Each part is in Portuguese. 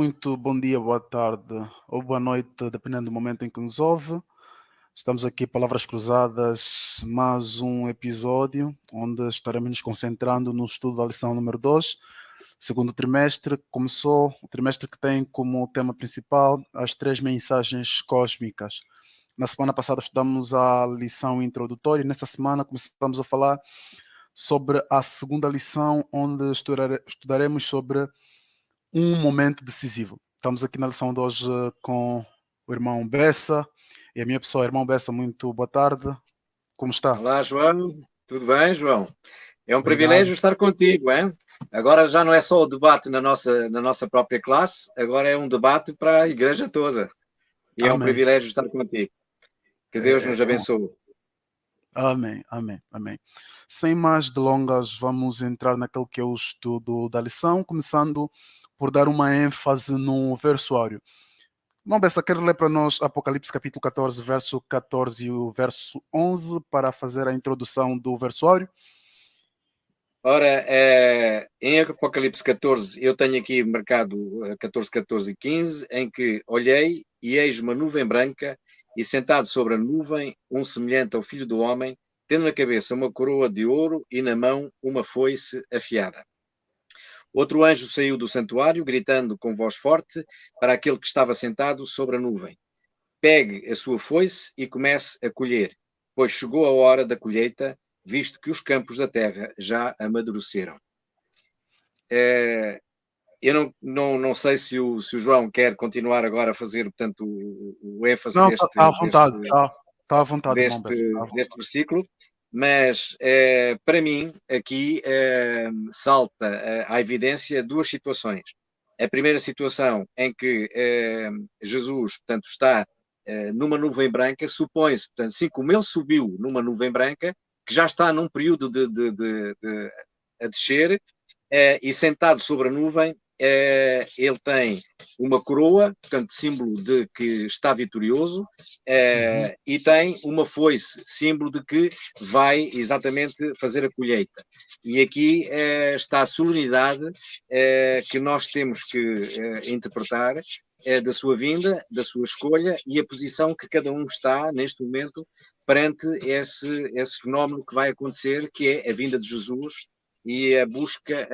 Muito bom dia, boa tarde ou boa noite, dependendo do momento em que nos ouve. Estamos aqui, Palavras Cruzadas, mais um episódio onde estaremos nos concentrando no estudo da lição número 2, segundo trimestre. Começou o trimestre que tem como tema principal as três mensagens cósmicas. Na semana passada estudamos a lição introdutória e nesta semana começamos a falar sobre a segunda lição, onde estudaremos sobre um momento decisivo. Estamos aqui na lição de hoje com o irmão Bessa e a minha pessoa, irmão Bessa, muito boa tarde. Como está? Olá, João. Tudo bem, João? É um Obrigado. privilégio estar contigo, hein? Agora já não é só o debate na nossa própria classe, agora é um debate para a igreja toda. E é um Amém. privilégio estar contigo. Que Deus nos É. abençoe. Amém, amém, amém. Sem mais delongas, vamos entrar naquele que é o estudo da lição, começando por dar uma ênfase no versuário. Irmão Bessa, quer ler para nós Apocalipse capítulo 14, verso 14 e o verso 11 para fazer a introdução do versuário? Ora, em Apocalipse 14, eu tenho aqui marcado 14, 14 e 15, em que olhei e eis uma nuvem branca e sentado sobre a nuvem um semelhante ao Filho do Homem, tendo na cabeça uma coroa de ouro e na mão uma foice afiada. Outro anjo saiu do santuário, gritando com voz forte para aquele que estava sentado sobre a nuvem: pegue a sua foice e comece a colher, pois chegou a hora da colheita, visto que os campos da terra já amadureceram. Eu não sei se o João quer continuar agora a fazer, portanto, o ênfase Não, está deste, à deste, vontade, está à vontade, irmão deste, Bessa. Tá à vontade. deste versículo, mas para mim aqui salta à evidência duas situações. A primeira situação em que Jesus, portanto, está numa nuvem branca, supõe-se, portanto, assim como ele subiu numa nuvem branca, que já está num período de a descer, e sentado sobre a nuvem, ele tem uma coroa, portanto, símbolo de que está vitorioso, Uhum. e tem uma foice, símbolo de que vai exatamente fazer a colheita. E aqui está a solenidade que nós temos que interpretar da sua vinda, da sua escolha e a posição que cada um está neste momento perante esse fenómeno que vai acontecer, que é a vinda de Jesus e a busca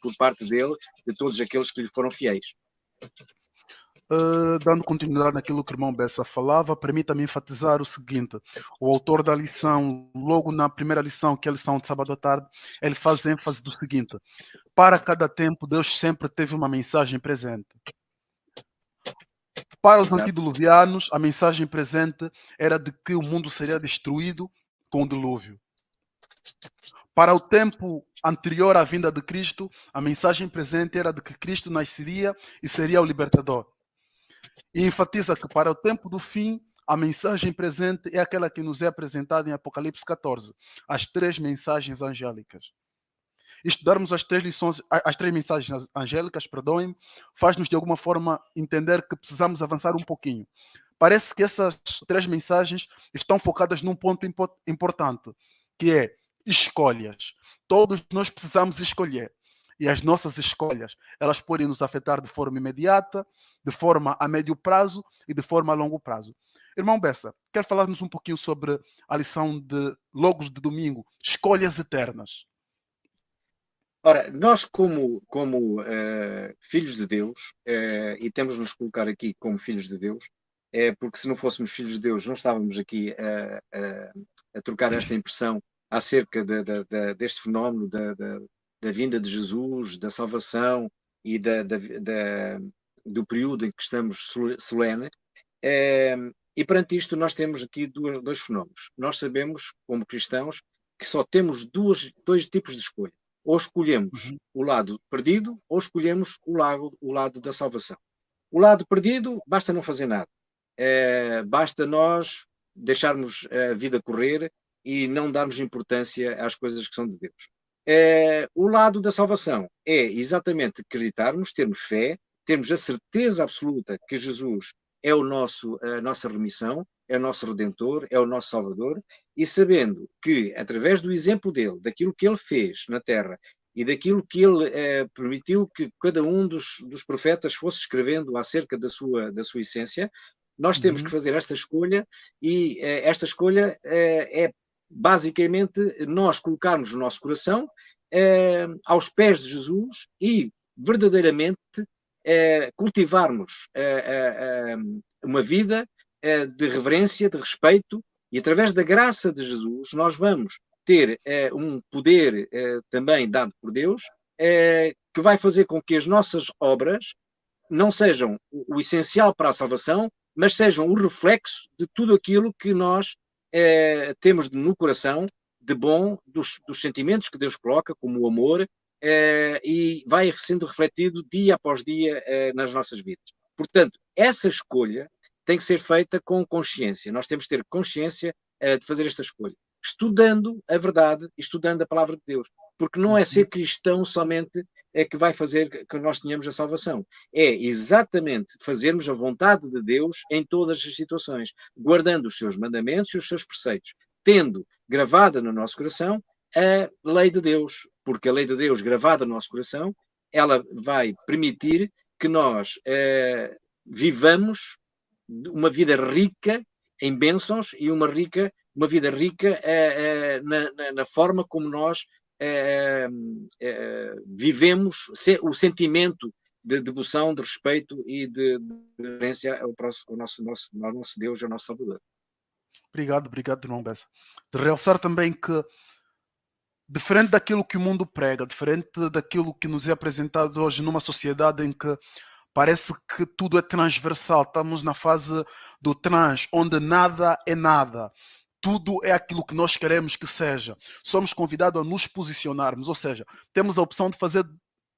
por parte dele de todos aqueles que lhe foram fiéis. Dando continuidade naquilo que o irmão Bessa falava, permita-me enfatizar o seguinte: o autor da lição, logo na primeira lição, que é a lição de sábado à tarde, ele faz ênfase do seguinte: para cada tempo, Deus sempre teve uma mensagem presente. Para os Exato. antediluvianos, a mensagem presente era de que o mundo seria destruído com o dilúvio. Para o tempo anterior à vinda de Cristo, a mensagem presente era de que Cristo nasceria e seria o libertador. E enfatiza que para o tempo do fim, a mensagem presente é aquela que nos é apresentada em Apocalipse 14, as três mensagens angélicas. Estudarmos as três lições, as três mensagens angélicas, perdoem, faz-nos de alguma forma entender que precisamos avançar um pouquinho. Parece que essas três mensagens estão focadas num ponto importante, que é escolhas. Todos nós precisamos escolher. E as nossas escolhas, elas podem nos afetar de forma imediata, de forma a médio prazo e de forma a longo prazo. Irmão Bessa, quer falar-nos um pouquinho sobre a lição de Logos de domingo, escolhas eternas? Ora, nós como filhos de Deus, e temos de nos colocar aqui como filhos de Deus, porque se não fôssemos filhos de Deus não estávamos aqui a trocar esta impressão acerca deste fenómeno da vinda de Jesus, da salvação e do período em que estamos solene. E perante isto nós temos aqui dois fenómenos. Nós sabemos, como cristãos, que só temos dois tipos de escolha. Ou escolhemos Uhum. o lado perdido, ou escolhemos o lado da salvação. O lado perdido, basta não fazer nada. Basta nós deixarmos a vida correr e não darmos importância às coisas que são de Deus. O lado da salvação é exatamente acreditarmos, termos fé, termos a certeza absoluta que Jesus é a nossa remissão, é o nosso Redentor, é o nosso Salvador, e sabendo que, através do exemplo dele, daquilo que ele fez na Terra, e daquilo que ele permitiu que cada um dos profetas fosse escrevendo acerca da sua essência, nós temos que fazer esta escolha, e esta escolha é basicamente nós colocarmos o nosso coração aos pés de Jesus e verdadeiramente cultivarmos uma vida de reverência, de respeito, e através da graça de Jesus nós vamos ter um poder também dado por Deus, que vai fazer com que as nossas obras não sejam o essencial para a salvação, mas sejam o reflexo de tudo aquilo que nós temos no coração de bom, dos sentimentos que Deus coloca, como o amor, e vai sendo refletido dia após dia nas nossas vidas. Portanto, essa escolha tem que ser feita com consciência. Nós temos que ter consciência de fazer esta escolha, estudando a verdade, estudando a palavra de Deus, porque não é ser cristão somente que vai fazer que nós tenhamos a salvação. É exatamente fazermos a vontade de Deus em todas as situações, guardando os seus mandamentos e os seus preceitos, tendo gravada no nosso coração a lei de Deus, porque a lei de Deus gravada no nosso coração, ela vai permitir que nós vivamos uma vida rica em bênçãos e uma vida rica na forma como nós vivemos o sentimento de devoção, de respeito e de reverência ao nosso Deus e ao nosso Salvador. Obrigado, irmão Bessa. De realçar também que, diferente daquilo que o mundo prega, diferente daquilo que nos é apresentado hoje numa sociedade em que parece que tudo é transversal, estamos na fase do trans, onde nada é nada. Tudo é aquilo que nós queremos que seja. Somos convidados a nos posicionarmos, ou seja, temos a opção de fazer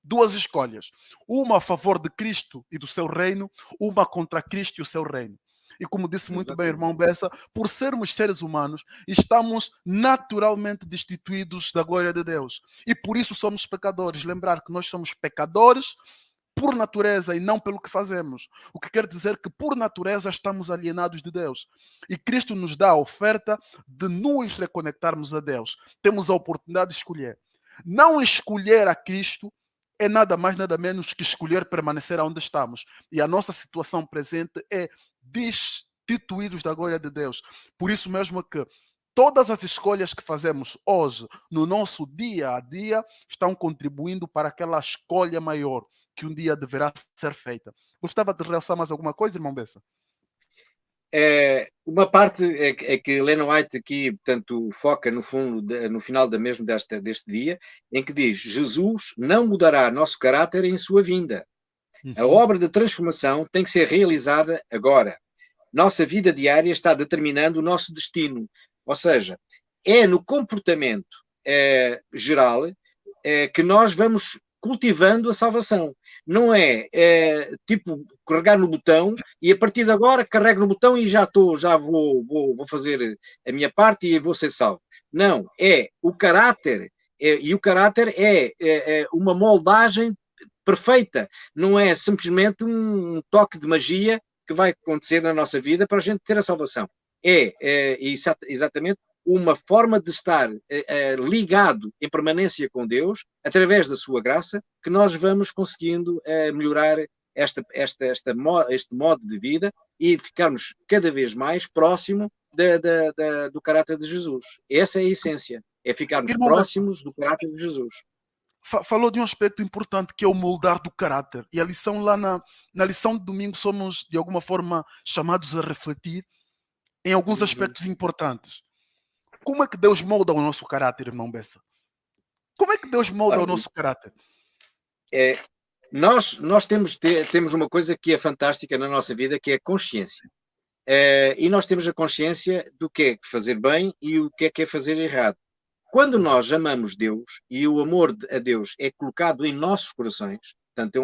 duas escolhas. Uma a favor de Cristo e do seu reino, uma contra Cristo e o seu reino. E como disse muito bem o irmão Bessa, por sermos seres humanos, estamos naturalmente destituídos da glória de Deus. E por isso somos pecadores. Lembrar que nós somos pecadores por natureza e não pelo que fazemos. O que quer dizer que por natureza estamos alienados de Deus. E Cristo nos dá a oferta de nos reconectarmos a Deus. Temos a oportunidade de escolher. Não escolher a Cristo é nada mais, nada menos que escolher permanecer onde estamos. E a nossa situação presente é destituídos da glória de Deus. Por isso mesmo que todas as escolhas que fazemos hoje, no nosso dia a dia, estão contribuindo para aquela escolha maior que um dia deverá ser feita. Gostava de realçar mais alguma coisa, irmão Bessa? Uma parte é que Ellen White aqui, portanto, foca no fundo, no final deste dia, em que diz: Jesus não mudará nosso caráter em sua vinda. A obra de transformação tem que ser realizada agora. Nossa vida diária está determinando o nosso destino. Ou seja, é no comportamento geral que nós vamos cultivando a salvação. Não é tipo carregar no botão e a partir de agora carrego no botão e já vou fazer a minha parte e vou ser salvo. Não, é o caráter, e o caráter é uma moldagem perfeita. Não é simplesmente um toque de magia que vai acontecer na nossa vida para a gente ter a salvação. É exatamente uma forma de estar ligado em permanência com Deus, através da sua graça, que nós vamos conseguindo melhorar este modo de vida e ficarmos cada vez mais próximo do caráter de Jesus. Essa é a essência, é ficarmos próximos do caráter de Jesus. Falou de um aspecto importante que é o moldar do caráter. E a lição lá na lição de domingo somos, de alguma forma, chamados a refletir em alguns aspectos importantes. Como é que Deus molda o nosso caráter, irmão Bessa? Como é que Deus molda o nosso caráter? Nós temos uma coisa que é fantástica na nossa vida, que é a consciência. E nós temos a consciência do que é fazer bem e o que é fazer errado. Quando nós amamos Deus e o amor a Deus é colocado em nossos corações, portanto, é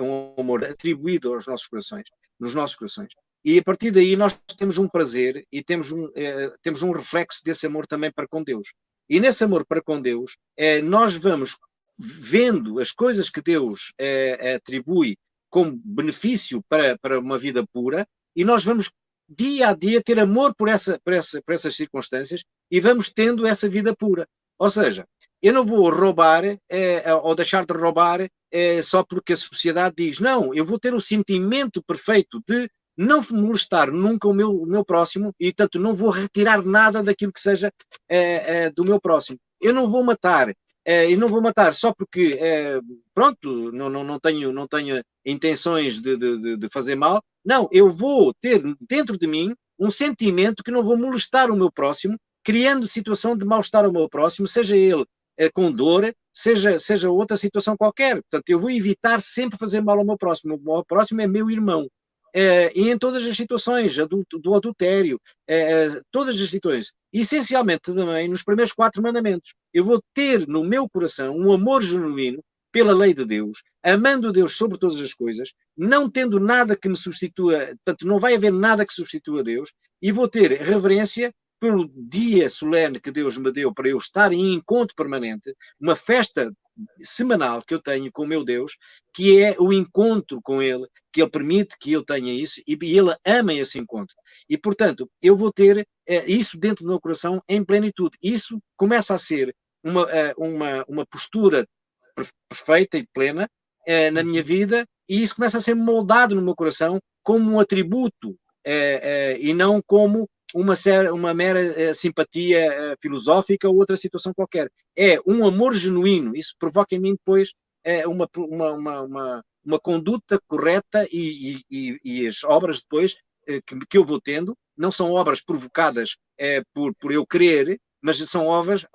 um amor atribuído aos nossos corações, nos nossos corações, e a partir daí nós temos um prazer e temos um reflexo desse amor também para com Deus. E nesse amor para com Deus, nós vamos vendo as coisas que Deus atribui como benefício para uma vida pura, e nós vamos dia a dia ter amor por essas circunstâncias e vamos tendo essa vida pura. Ou seja, Eu não vou roubar ou deixar de roubar só porque a sociedade diz. Não, eu vou ter o sentimento perfeito de não molestar nunca o meu próximo e, tanto, não vou retirar nada daquilo que seja do meu próximo. Eu não vou matar. E não vou matar só porque, pronto, não tenho intenções de fazer mal. Não, eu vou ter dentro de mim um sentimento que não vou molestar o meu próximo, criando situação de mal-estar ao meu próximo, seja ele com dor, seja outra situação qualquer. Portanto, eu vou evitar sempre fazer mal ao meu próximo. O meu próximo é meu irmão. E em todas as situações, do adultério, todas as situações. E, essencialmente também nos primeiros 4 mandamentos. Eu vou ter no meu coração um amor genuíno pela lei de Deus, amando Deus sobre todas as coisas, não tendo nada que me substitua, portanto, não vai haver nada que substitua Deus, e vou ter reverência pelo dia solene que Deus me deu para eu estar em encontro permanente, uma festa semanal que eu tenho com o meu Deus, que é o encontro com Ele, que Ele permite que eu tenha isso e Ele ama esse encontro. E, portanto, eu vou ter isso dentro do meu coração em plenitude. Isso começa a ser uma postura perfeita e plena na minha vida, e isso começa a ser moldado no meu coração como um atributo e não como uma mera simpatia filosófica ou outra situação qualquer. É um amor genuíno. Isso provoca em mim depois uma conduta correta e as obras depois que eu vou tendo não são obras provocadas por eu querer, mas são obras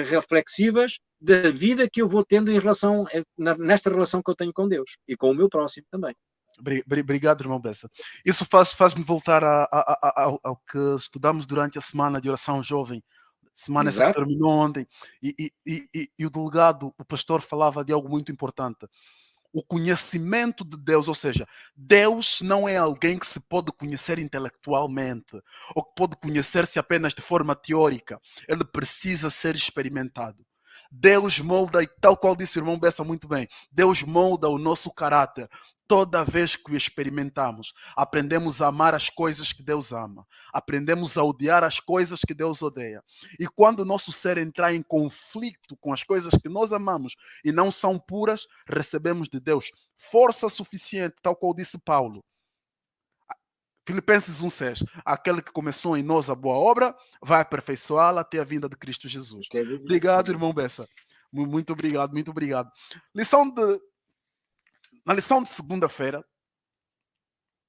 reflexivas da vida que eu vou tendo em relação nesta relação que eu tenho com Deus e com o meu próximo também. Obrigado, irmão Bessa. Isso faz-me voltar ao que estudamos durante a semana de oração jovem, semana essa que Exato. terminou ontem, e o delegado, o pastor, falava de algo muito importante. O conhecimento de Deus, ou seja, Deus não é alguém que se pode conhecer intelectualmente, ou que pode conhecer-se apenas de forma teórica. Ele precisa ser experimentado. Deus molda, e tal qual disse o irmão Bessa muito bem, Deus molda o nosso caráter. Toda vez que o experimentamos, aprendemos a amar as coisas que Deus ama, aprendemos a odiar as coisas que Deus odeia. E quando o nosso ser entrar em conflito com as coisas que nós amamos e não são puras, recebemos de Deus força suficiente, tal qual disse Paulo. Filipenses 1,6. Aquele que começou em nós a boa obra, vai aperfeiçoá-la até a vinda de Cristo Jesus. Obrigado, irmão Bessa. Muito obrigado, muito obrigado. Na lição de segunda-feira,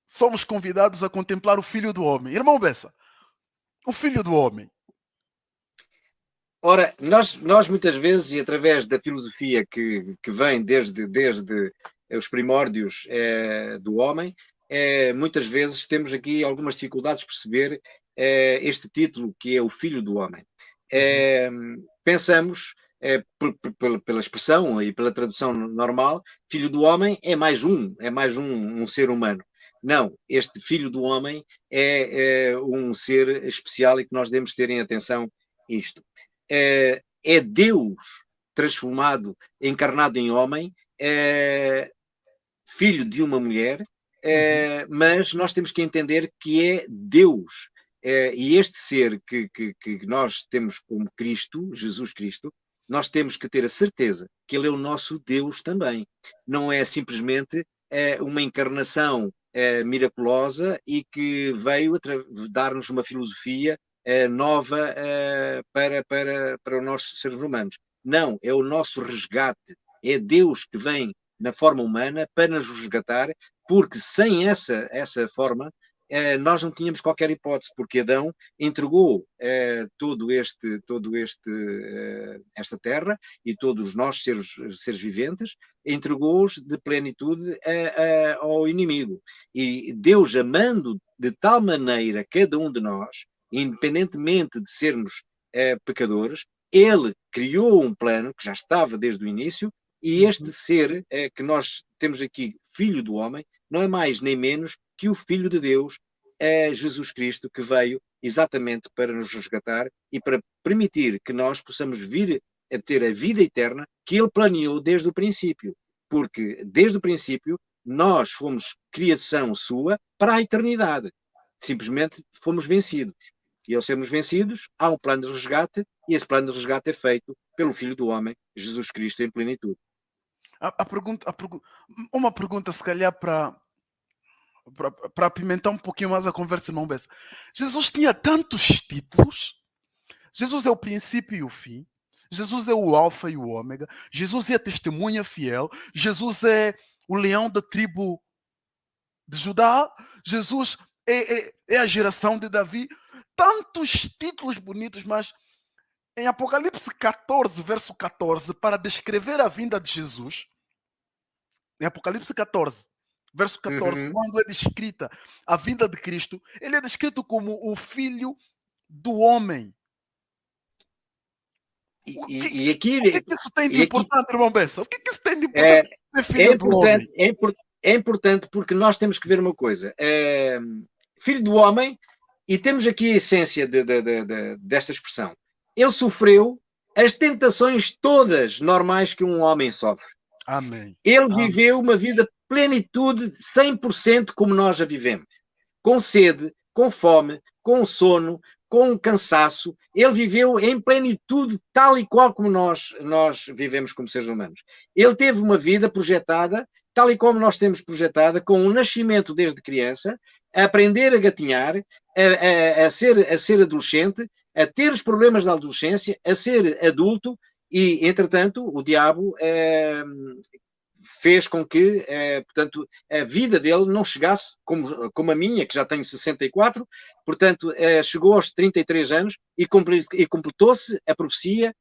somos convidados a contemplar o Filho do Homem. Irmão Bessa, o Filho do Homem. Ora, nós muitas vezes, e através da filosofia que vem desde os primórdios do homem, muitas vezes temos aqui algumas dificuldades de perceber este título que é o Filho do Homem. Pensamos, pela expressão e pela tradução normal, Filho do Homem é mais um ser humano. Não, este Filho do Homem é um ser especial e que nós devemos ter em atenção isto. É Deus transformado, encarnado em homem, filho de uma mulher, mas nós temos que entender que é Deus. E este ser que nós temos como Cristo, Jesus Cristo, nós temos que ter a certeza que Ele é o nosso Deus também. Não é simplesmente uma encarnação miraculosa e que veio dar-nos uma filosofia nova para os nossos seres humanos. Não, é o nosso resgate. É Deus que vem na forma humana para nos resgatar, porque sem essa forma nós não tínhamos qualquer hipótese, porque Adão entregou esta terra e todos nós, seres viventes, entregou-os de plenitude ao inimigo. E Deus, amando de tal maneira cada um de nós, independentemente de sermos pecadores, Ele criou um plano que já estava desde o início, e este ser que nós temos aqui, Filho do Homem, não é mais nem menos que o Filho de Deus, Jesus Cristo, que veio exatamente para nos resgatar e para permitir que nós possamos vir a ter a vida eterna que Ele planeou desde o princípio. Porque desde o princípio nós fomos criação sua para a eternidade. Simplesmente fomos vencidos. E ao sermos vencidos, há um plano de resgate, e esse plano de resgate é feito pelo Filho do Homem, Jesus Cristo, em plenitude. Uma pergunta, se calhar, para apimentar um pouquinho mais a conversa, irmão Bessa. Jesus tinha tantos títulos. Jesus é o princípio e o fim. Jesus é o alfa e o ômega. Jesus é a testemunha fiel. Jesus é o leão da tribo de Judá. Jesus é a geração de Davi. Tantos títulos bonitos, mas em Apocalipse 14, verso 14, para descrever a vinda de Jesus, em Apocalipse 14, verso 14, quando é descrita a vinda de Cristo, ele é descrito como o filho do homem. O que isso tem de importante, irmão Bessa? O que isso tem de importante ser filho do homem? É importante porque nós temos que ver uma coisa. Filho do homem, e temos aqui a essência desta expressão. Ele sofreu as tentações todas normais que um homem sofre. Amém. Ele viveu uma vida plenitude 100% como nós a vivemos. Com sede, com fome, com sono, com cansaço. Ele viveu em plenitude tal e qual como nós vivemos como seres humanos. Ele teve uma vida projetada tal e como nós temos projetada, com o nascimento desde criança, a aprender a gatinhar, a ser adolescente, a ter os problemas da adolescência, a ser adulto, e, entretanto, o diabo fez com que, portanto, a vida dele não chegasse, como a minha, que já tenho 64, portanto, chegou aos 33 anos e completou-se a profecia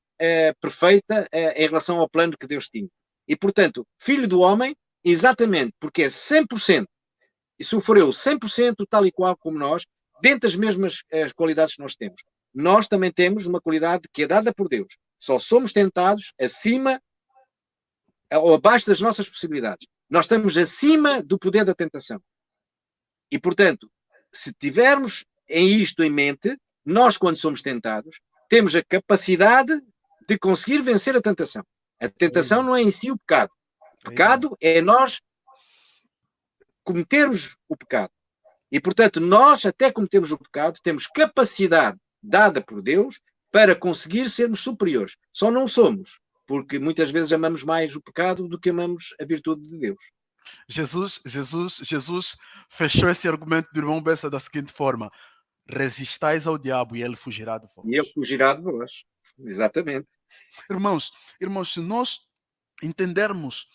perfeita em relação ao plano que Deus tinha. E, portanto, filho do homem, exatamente, porque é 100%, e sofreu 100% tal e qual como nós, dentro das mesmas qualidades que nós temos. Nós também temos uma qualidade que é dada por Deus. Só somos tentados acima ou abaixo das nossas possibilidades. Nós estamos acima do poder da tentação. E, portanto, se tivermos isto em mente, nós, quando somos tentados, temos a capacidade de conseguir vencer a tentação. A tentação não é em si o pecado. O pecado é nós cometermos o pecado. E, portanto, nós, até cometermos o pecado, temos capacidade dada por Deus para conseguir sermos superiores. Só não somos, porque muitas vezes amamos mais o pecado do que amamos a virtude de Deus. Jesus fechou esse argumento do irmão Bessa da seguinte forma: resistais ao diabo e ele fugirá de vós. E ele fugirá de vós. Exatamente. Irmãos, se nós entendermos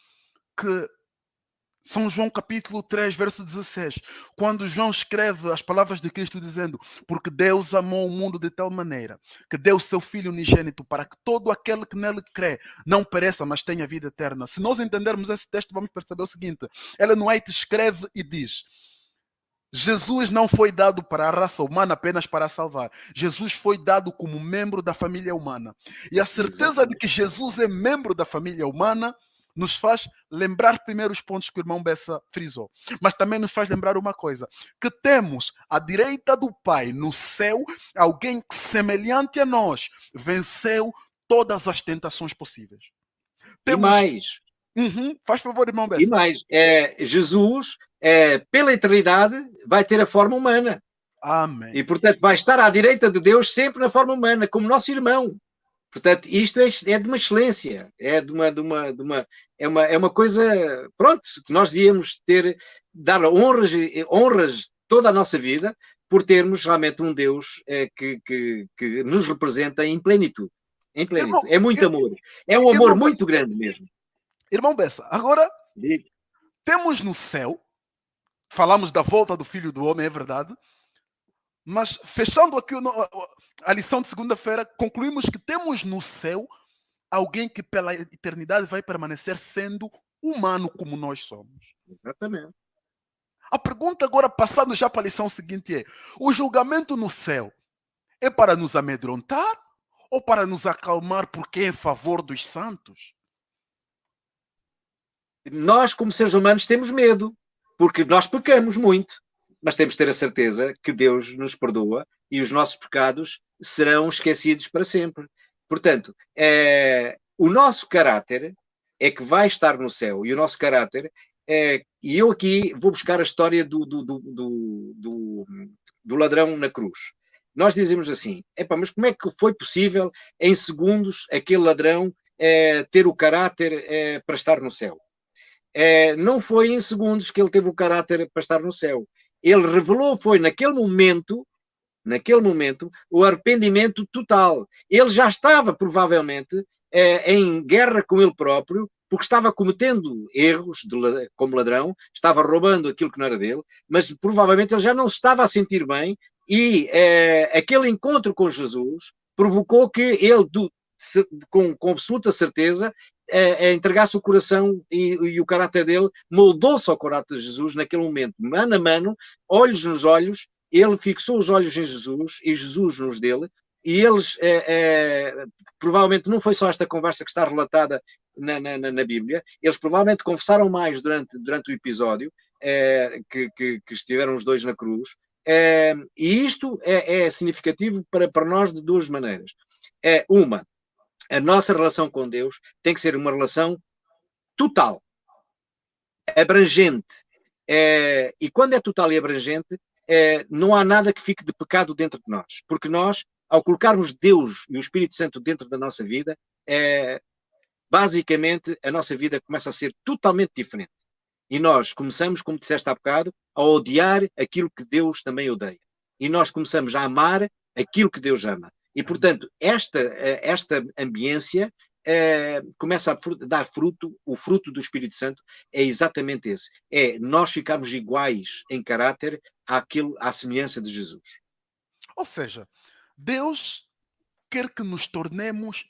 que São João capítulo 3, verso 16, quando João escreve as palavras de Cristo dizendo: porque Deus amou o mundo de tal maneira que deu o seu Filho unigênito para que todo aquele que nele crê não pereça, mas tenha vida eterna. Se nós entendermos esse texto, vamos perceber o seguinte: Ellen White escreve e diz: Jesus não foi dado para a raça humana apenas para salvar. Jesus foi dado como membro da família humana. E a certeza de que Jesus é membro da família humana nos faz lembrar primeiro os pontos que o irmão Bessa frisou, mas também nos faz lembrar uma coisa: que temos à direita do Pai, no céu, alguém que, semelhante a nós, venceu todas as tentações possíveis. E mais. Faz favor, irmão Bessa. E mais, Jesus, pela eternidade, vai ter a forma humana. Amém. E, portanto, vai estar à direita de Deus sempre na forma humana, como nosso irmão. Portanto, isto é de uma excelência, é uma coisa, pronto, que nós devíamos dar honras toda a nossa vida por termos realmente um Deus que nos representa em plenitude. Em plenitude. É muito amor. É um amor muito grande mesmo. Irmão Bessa, agora temos no céu, falamos da volta do Filho do Homem, é verdade, mas fechando aqui a lição de segunda-feira, concluímos que temos no céu alguém que pela eternidade vai permanecer sendo humano como nós somos. Exatamente. A pergunta agora, passando já para a lição seguinte, é: o julgamento no céu é para nos amedrontar ou para nos acalmar porque é em favor dos santos? Nós, como seres humanos, temos medo, porque nós pecamos muito. Mas temos de ter a certeza que Deus nos perdoa e os nossos pecados serão esquecidos para sempre. Portanto, o nosso caráter é que vai estar no céu, e o nosso caráter e eu aqui vou buscar a história do ladrão na cruz. nós dizemos assim, epá, mas como é que foi possível em segundos aquele ladrão ter o caráter para estar no céu? Não foi em segundos que ele teve o caráter para estar no céu. Ele revelou, foi naquele momento, o arrependimento total. Ele já estava, provavelmente, em guerra com ele próprio, porque estava cometendo erros como ladrão, estava roubando aquilo que não era dele, mas provavelmente ele já não se estava a sentir bem e aquele encontro com Jesus provocou que ele, com absoluta certeza, entregasse o coração e o caráter dele moldou-se ao caráter de Jesus naquele momento, mano a mano, olhos nos olhos. Ele fixou os olhos em Jesus e Jesus nos dele, e eles provavelmente não foi só esta conversa que está relatada na Bíblia, eles provavelmente conversaram mais durante o episódio que estiveram os dois na cruz, e isto é significativo para nós de duas maneiras. Uma, a nossa relação com Deus tem que ser uma relação total, abrangente, e quando é total e abrangente, não há nada que fique de pecado dentro de nós, porque nós, ao colocarmos Deus e o Espírito Santo dentro da nossa vida, basicamente a nossa vida começa a ser totalmente diferente. E nós começamos, como disseste há bocado, a odiar aquilo que Deus também odeia. E nós começamos a amar aquilo que Deus ama. E, portanto, esta ambiência começa a dar fruto, o fruto do Espírito Santo é exatamente esse. É nós ficarmos iguais em caráter à semelhança de Jesus. Ou seja, Deus quer que nos tornemos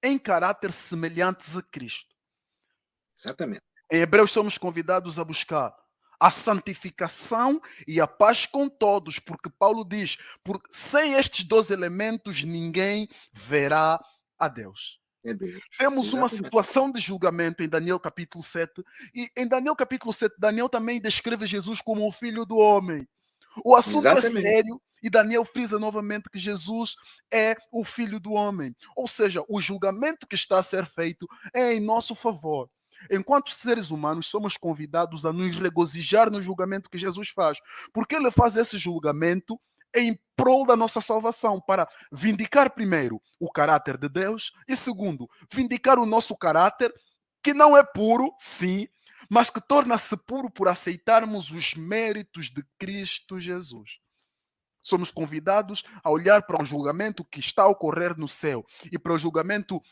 em caráter semelhantes a Cristo. Exatamente. Em Hebreus somos convidados a buscar a santificação e a paz com todos, porque Paulo diz, porque sem estes dois elementos ninguém verá a Deus. É Deus. Temos uma Exatamente. situação de julgamento em Daniel capítulo 7, e em Daniel capítulo 7, Daniel também descreve Jesus como o filho do homem. O assunto Exatamente. é sério e Daniel frisa novamente que Jesus é o filho do homem. Ou seja, o julgamento que está a ser feito é em nosso favor. Enquanto seres humanos, somos convidados a nos regozijar no julgamento que Jesus faz, porque ele faz esse julgamento em prol da nossa salvação, para vindicar primeiro o caráter de Deus e segundo, vindicar o nosso caráter, que não é puro, sim, mas que torna-se puro por aceitarmos os méritos de Cristo Jesus. Somos convidados a olhar para o julgamento que está a ocorrer no céu e para o julgamento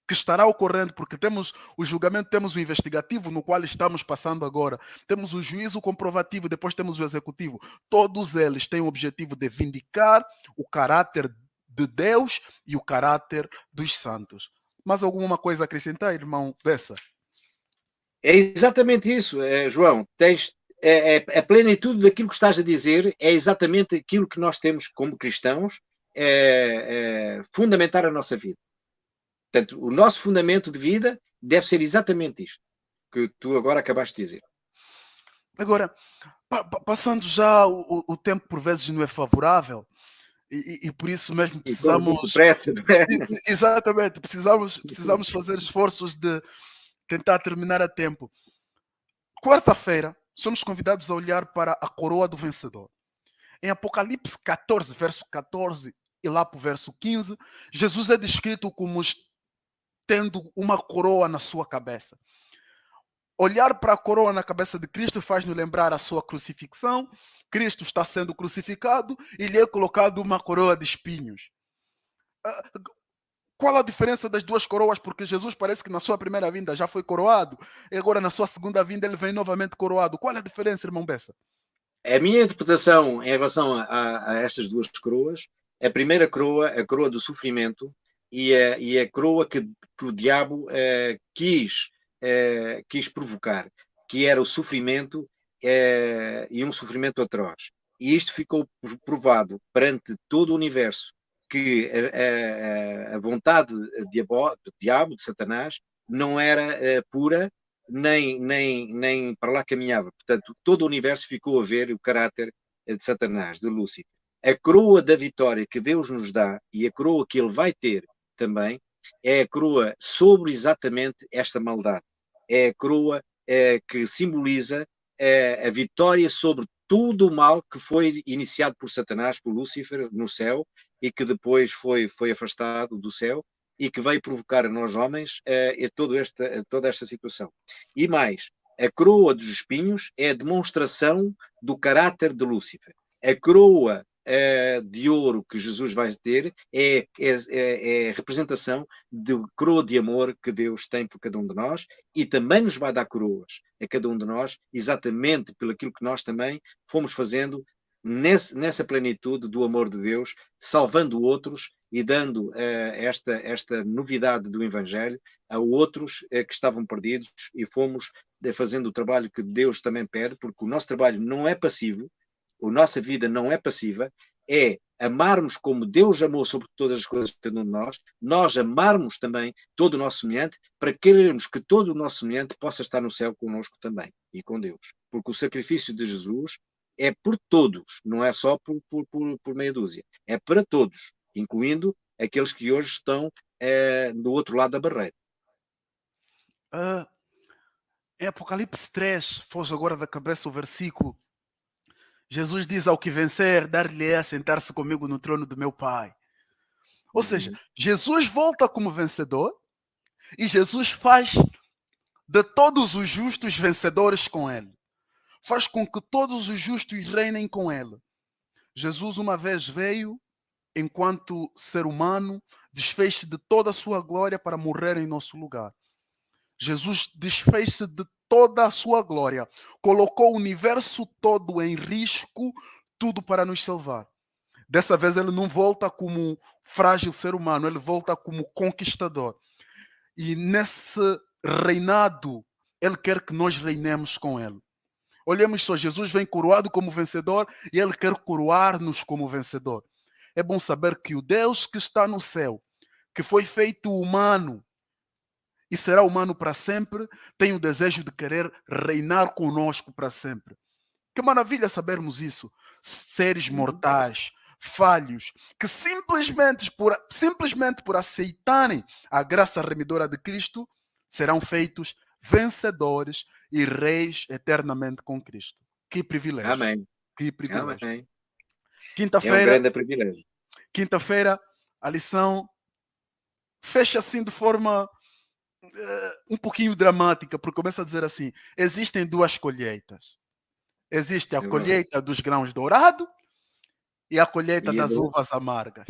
que estará ocorrendo, porque temos o julgamento, temos o investigativo no qual estamos passando agora, temos o juízo comprovativo, depois temos o executivo. Todos eles têm o objetivo de vindicar o caráter de Deus e o caráter dos santos. Mais alguma coisa a acrescentar, irmão Bessa? É exatamente isso, João. A plenitude daquilo que estás a dizer é exatamente aquilo que nós temos como cristãos fundamentar a nossa vida. Portanto, o nosso fundamento de vida deve ser exatamente isto que tu agora acabaste de dizer. Agora, passando já, o tempo por vezes não é favorável e por isso mesmo precisamos... Depressa, não é? Exatamente, precisamos fazer esforços de tentar terminar a tempo. Quarta-feira, somos convidados a olhar para a coroa do vencedor. Em Apocalipse 14, verso 14 e lá para o verso 15, Jesus é descrito como tendo uma coroa na sua cabeça. Olhar para a coroa na cabeça de Cristo faz-nos lembrar a sua crucifixão. Cristo está sendo crucificado e lhe é colocado uma coroa de espinhos. Qual a diferença das duas coroas? Porque Jesus parece que na sua primeira vinda já foi coroado e agora na sua segunda vinda ele vem novamente coroado. Qual é a diferença, irmão Bessa? A minha interpretação em relação a estas duas coroas, a primeira coroa, a coroa do sofrimento, e a coroa que o diabo quis provocar, que era o sofrimento e um sofrimento atroz. E isto ficou provado perante todo o universo que a vontade do diabo, de Satanás, não era pura, nem para lá caminhava. Portanto, todo o universo ficou a ver o caráter de Satanás, de Lúcifer. A coroa da vitória que Deus nos dá e a coroa que ele vai ter também é a coroa sobre exatamente esta maldade. É a coroa que simboliza a vitória sobre tudo o mal que foi iniciado por Satanás, por Lúcifer, no céu, e que depois foi afastado do céu, e que veio provocar a nós homens toda esta situação. E mais, a coroa dos espinhos é a demonstração do caráter de Lúcifer. A coroa de ouro que Jesus vai ter é a representação de coroa de amor que Deus tem por cada um de nós, e também nos vai dar coroas a cada um de nós, exatamente pelo aquilo que nós também fomos fazendo nessa plenitude do amor de Deus, salvando outros e dando esta novidade do Evangelho a outros que estavam perdidos, e fomos fazendo o trabalho que Deus também pede, porque o nosso trabalho não é passivo, a nossa vida não é passiva, é amarmos como Deus amou sobre todas as coisas de cada um de nós amarmos também todo o nosso semelhante, para querermos que todo o nosso semelhante possa estar no céu conosco também, e com Deus. Porque o sacrifício de Jesus é por todos, não é só por meia dúzia, é para todos, incluindo aqueles que hoje estão do outro lado da barreira. Em Apocalipse 3, foge agora da cabeça o versículo. Jesus diz: ao que vencer, dar-lhe a sentar-se comigo no trono do meu Pai. Ou seja, Jesus volta como vencedor e Jesus faz de todos os justos vencedores com ele. Faz com que todos os justos reinem com ele. Jesus uma vez veio enquanto ser humano, desfez-se de toda a sua glória para morrer em nosso lugar. Jesus desfez-se de toda a sua glória, colocou o universo todo em risco, tudo para nos salvar. Dessa vez ele não volta como frágil ser humano, ele volta como conquistador. E nesse reinado, ele quer que nós reinemos com ele. Olhemos só, Jesus vem coroado como vencedor e ele quer coroar-nos como vencedor. É bom saber que o Deus que está no céu, que foi feito humano e será humano para sempre, tem o desejo de querer reinar conosco para sempre. Que maravilha sabermos isso. Seres mortais, falhos, que simplesmente por aceitarem a graça remidora de Cristo, serão feitos vencedores e reis eternamente com Cristo. Que privilégio. Amém. Que privilégio. Amém. É um Quinta-feira, grande privilégio. quinta-feira, a lição fecha assim de forma um pouquinho dramática, porque começa a dizer assim: existem duas colheitas. Existe a É verdade. colheita dos grãos dourados e a colheita E das uvas amargas.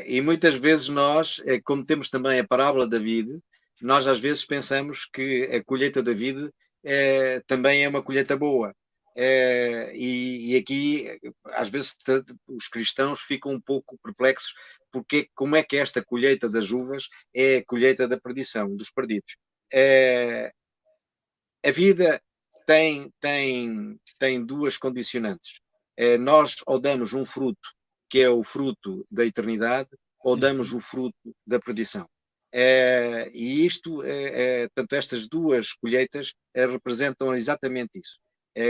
e muitas vezes nós, como temos também a parábola de David, nós às vezes pensamos que a colheita de David também é uma colheita boa. E aqui, às vezes, os cristãos ficam um pouco perplexos, porque como é que esta colheita das uvas é a colheita da perdição, dos perdidos. A vida tem duas condicionantes. Nós ou damos um fruto que é o fruto da eternidade, ou damos o fruto da perdição. E isto, portanto, estas duas colheitas representam exatamente isso.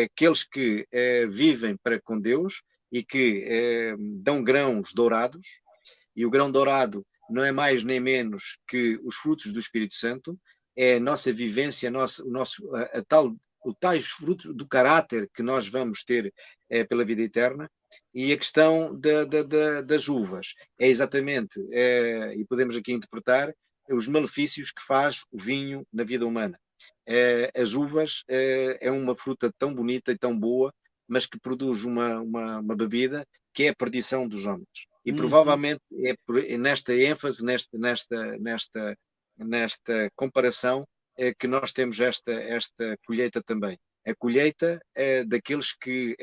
Aqueles que vivem para com Deus e que dão grãos dourados, e o grão dourado não é mais nem menos que os frutos do Espírito Santo, é a nossa vivência, o tais frutos do caráter que nós vamos ter pela vida eterna. E a questão das uvas é exatamente, e podemos aqui interpretar, os malefícios que faz o vinho na vida humana. As uvas é uma fruta tão bonita e tão boa, mas que produz uma bebida que é a perdição dos homens. E provavelmente é nesta ênfase, nesta comparação, que nós temos esta colheita também. A colheita daqueles que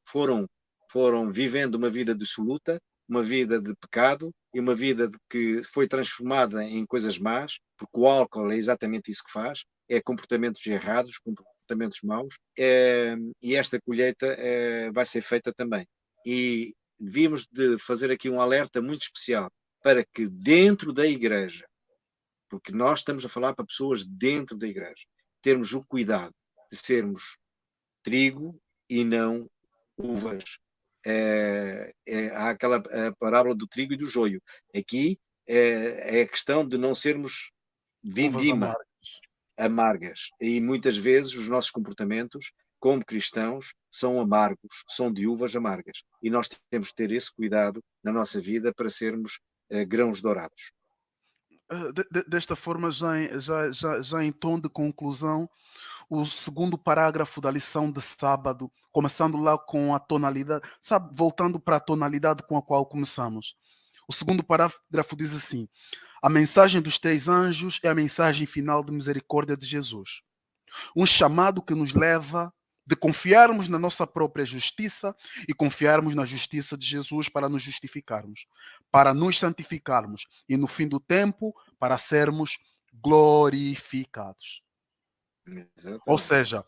foram vivendo uma vida dissoluta, uma vida de pecado e uma vida que foi transformada em coisas más, porque o álcool é exatamente isso que faz, é comportamentos errados, comportamentos maus, e esta colheita vai ser feita também. E devíamos de fazer aqui um alerta muito especial para que dentro da igreja, porque nós estamos a falar para pessoas dentro da igreja, termos o cuidado de sermos trigo e não uvas. Há aquela parábola do trigo e do joio. Aqui é a questão de não sermos Uvas vindima, amargas. amargas. E muitas vezes os nossos comportamentos como cristãos, são amargos, são de uvas amargas. E nós temos de ter esse cuidado na nossa vida para sermos grãos dourados. Desta forma, já em tom de conclusão, o segundo parágrafo da lição de sábado, começando lá com a tonalidade, sabe, voltando para a tonalidade com a qual começamos. O segundo parágrafo diz assim: a mensagem dos 3 anjos é a mensagem final de misericórdia de Jesus. Um chamado que nos leva de confiarmos na nossa própria justiça e confiarmos na justiça de Jesus para nos justificarmos, para nos santificarmos e no fim do tempo para sermos glorificados. Ou Exatamente. seja,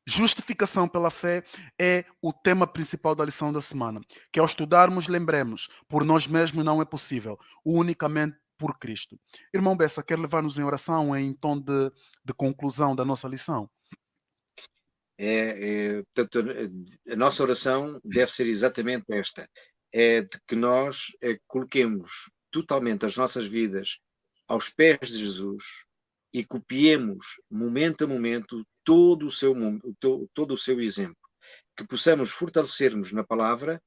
justificação pela fé é o tema principal da lição da semana, que ao estudarmos lembremos, por nós mesmos não é possível, unicamente por Cristo. Irmão Bessa, quer levar-nos em oração em tom de conclusão da nossa lição? Portanto, a nossa oração deve ser exatamente esta: é de que nós coloquemos totalmente as nossas vidas aos pés de Jesus e copiemos, momento a momento, todo o seu exemplo. Que possamos fortalecer-nos na palavra,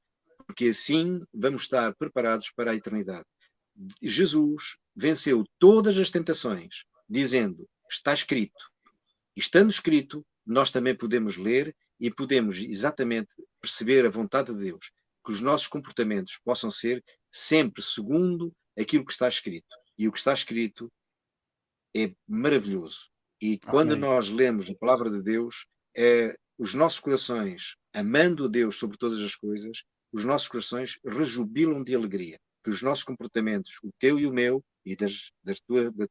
porque assim vamos estar preparados para a eternidade. Jesus venceu todas as tentações, dizendo: está escrito. E estando escrito, nós também podemos ler e podemos exatamente perceber a vontade de Deus, que os nossos comportamentos possam ser sempre segundo aquilo que está escrito. E o que está escrito é maravilhoso. E quando Amém. nós lemos a palavra de Deus, os nossos corações, amando a Deus sobre todas as coisas, os nossos corações rejubilam de alegria. Que os nossos comportamentos, o teu e o meu, e da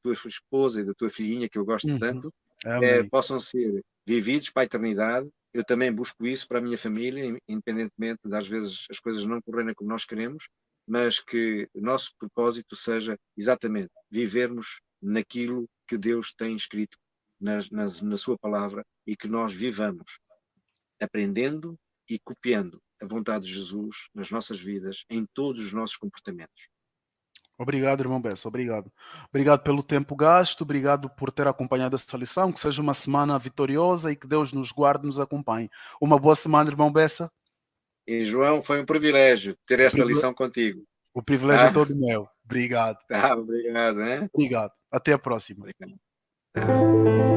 tua esposa e da tua filhinha, que eu gosto Uhum. tanto, Amém. possam ser vividos para a eternidade. Eu também busco isso para a minha família, independentemente de às vezes as coisas não correrem como nós queremos, mas que o nosso propósito seja exatamente vivermos naquilo que Deus tem escrito na sua palavra e que nós vivamos aprendendo e copiando a vontade de Jesus nas nossas vidas, em todos os nossos comportamentos. Obrigado, irmão Bessa, obrigado. Obrigado pelo tempo gasto, obrigado por ter acompanhado essa lição, que seja uma semana vitoriosa e que Deus nos guarde e nos acompanhe. Uma boa semana, irmão Bessa. E João, foi um privilégio ter O esta privile- lição contigo. o privilégio é Tá? todo meu. Obrigado. Tá, obrigado, né? Obrigado. Até a próxima. Obrigado. Tá.